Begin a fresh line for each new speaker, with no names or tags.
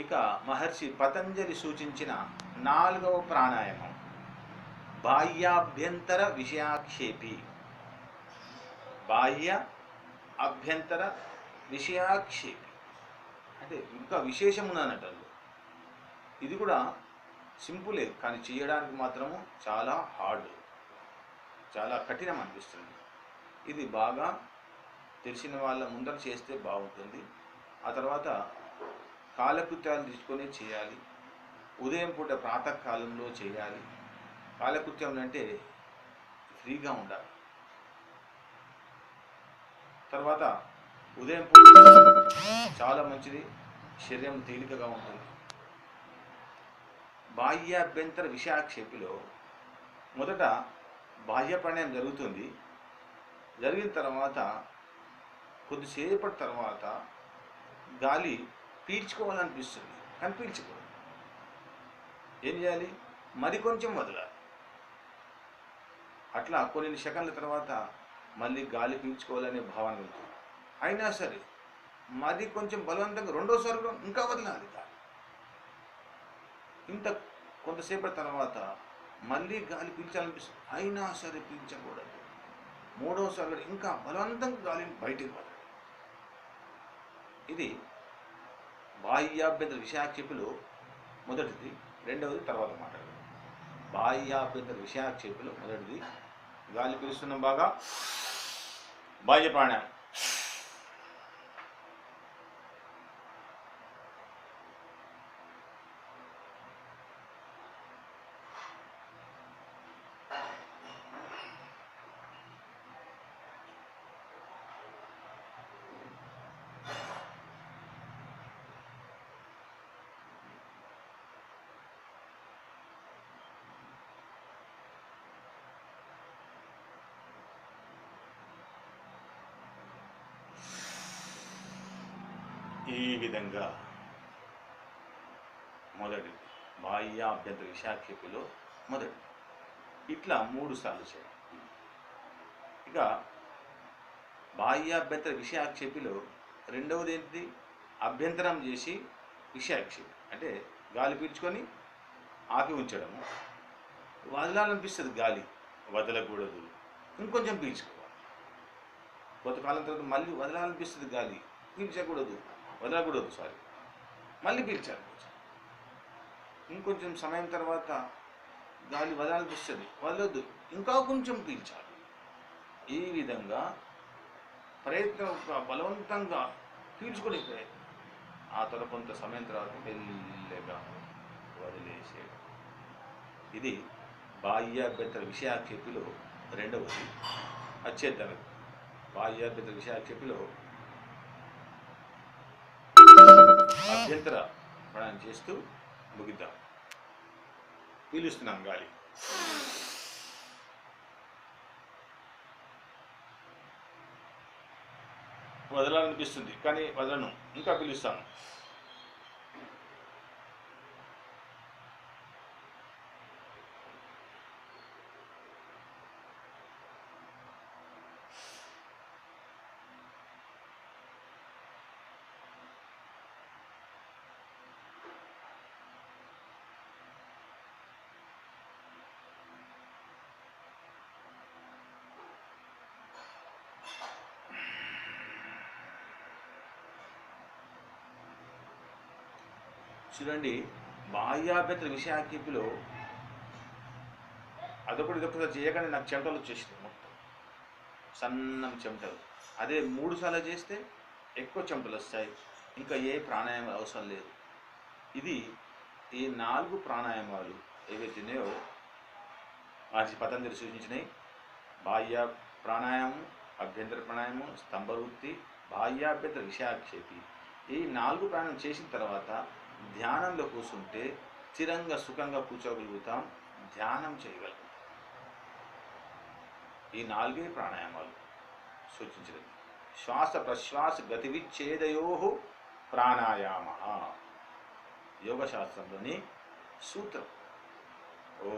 ఇక మహర్షి పతంజలి సూచించిన 4వ ప్రాణాయామం బాహ్యాభ్యంతర విషయాక్షేపి. బాహ్య అభ్యంతర విషయాక్షేపి అంటే ఇంకా విశేషం ఉన్నదన్నట్టు. ఇది కూడా సింపులే, కానీ చేయడానికి మాత్రము చాలా హార్డ్, చాలా కఠినం అనిపిస్తుంది. ఇది బాగా తెలిసిన వాళ్ళ ముందర చేస్తే బాగుంటుంది. ఆ తర్వాత కాలకృత్యాలు తీసుకొని చేయాలి. ఉదయం పూట ప్రాతకాలంలో చేయాలి. కాలకృత్యం అంటే ఫ్రీగా ఉండాలి. తర్వాత ఉదయం పూట చాలా మంచిది, శరీరం తేలికగా ఉంటుంది. బాహ్యాభ్యంతర విషయాక్షేపిలో మొదట బాహ్య ప్రాణాయామం జరుగుతుంది. జరిగిన తర్వాత కొద్దిసేపటి తర్వాత గాలి పీల్చుకోవాలనిపిస్తుంది, కానీ పీల్చుకోవాలి. ఏం చేయాలి? మరి కొంచెం వదలాలి. అట్లా కొన్ని సెకండ్ల తర్వాత మళ్ళీ గాలి పీల్చుకోవాలనే భావన ఉంటుంది. అయినా సరే మరి కొంచెం బలవంతంగా రెండోసారి కూడా ఇంకా వదలాలి గాలి. ఇంత కొంతసేపటి తర్వాత మళ్ళీ గాలి పీల్చాలనిపిస్తుంది, అయినా సరే పీల్చకూడదు. మూడోసారి ఇంకా బలవంతంగా గాలిని బయటికి వదలాలి. ఇది బాహ్యాభ్యంతర విషయాక్షేపిలో మొదటిది. రెండవది తర్వాత మాట్లాడదాం. బాహ్యాభ్యంతర విషయాక్షేపిలో మొదటిది గాలి పీలుస్తున్నాం బాగా, బాహ్య ప్రాణాయామం. ఈ విధంగా మొదటిది బాహ్యాభ్యంతర విషయాక్షేపిలో మొదటి. ఇట్లా 3 సార్లు చేయాలి. ఇక బాహ్యాభ్యంతర విషయాక్షేపిలో రెండవది ఏంటిది? అభ్యంతరం చేసి విషయాక్షేపి అంటే గాలి పీల్చుకొని ఆపి ఉంచడము. వదలాలనిపిస్తుంది గాలి, వదలకూడదు, ఇంకొంచెం పీల్చుకోవాలి. కొంతకాలం తర్వాత మళ్ళీ వదలాలనిపిస్తుంది గాలి, పీల్చకూడదు, వదలకూడదు, మళ్ళీ పీల్చాలి. ఇంకొంచెం సమయం తర్వాత గాలి వదలాలనిపిస్తుంది, వదలొద్దు, ఇంకా కొంచెం పీల్చాలి. ఈ విధంగా ప్రయత్నం బలవంతంగా పీల్చుకునే ప్రయత్నం. ఆ తర్వాత కొంత సమయం తర్వాత మెల్లగా వదిలేసేయడం. ఇది బాహ్యాభ్యంతర విషయాక్షేపిలో రెండవది. అచ్చేద్దాం. బాహ్యాభ్యంతర విషయాక్షేపిలో అభ్యంతర ప్రాణాయామం చేస్తూ ముగిద్దాం. పీలుస్తున్నాం గాలి. వదలాలనిపిస్తుంది, కానీ వదలను, ఇంకా పీలుస్తాను. చూడండి, బాహ్యాభ్యంతర విషయాక్షేపిలో ఇదొకటి చేయగానే నాకు చెమటలు వచ్చేసింది, మొత్తం సన్నం చెమటలు. అదే 3 సార్లు చేస్తే ఎక్కువ చెమటలు వస్తాయి. ఇంకా ఏ ప్రాణాయామం అవసరం లేదు. ఇది ఈ 4 ప్రాణాయామాలు ఏవైతున్నాయో మహర్షి పతంజలి సూచించినాయి. బాహ్య ప్రాణాయామం, అభ్యంతర ప్రాణాయామం, స్తంభవృత్తి, బాహ్యాభ్యంతర విషయాక్షేపి. ఈ 4 ప్రాణాయామం చేసిన తర్వాత ధ్యానంలో కూర్చుంటే స్థిరంగా సుఖంగా కూర్చోగలుగుతాం, ధ్యానం చేయగలుగుతాం. ఈ 4 ప్రాణాయామాలు సూచించినది. శ్వాస ప్రశ్వాస గతి విచ్ఛేదయో ప్రాణాయామ యోగశాస్త్రంలోని సూత్రం. ఓ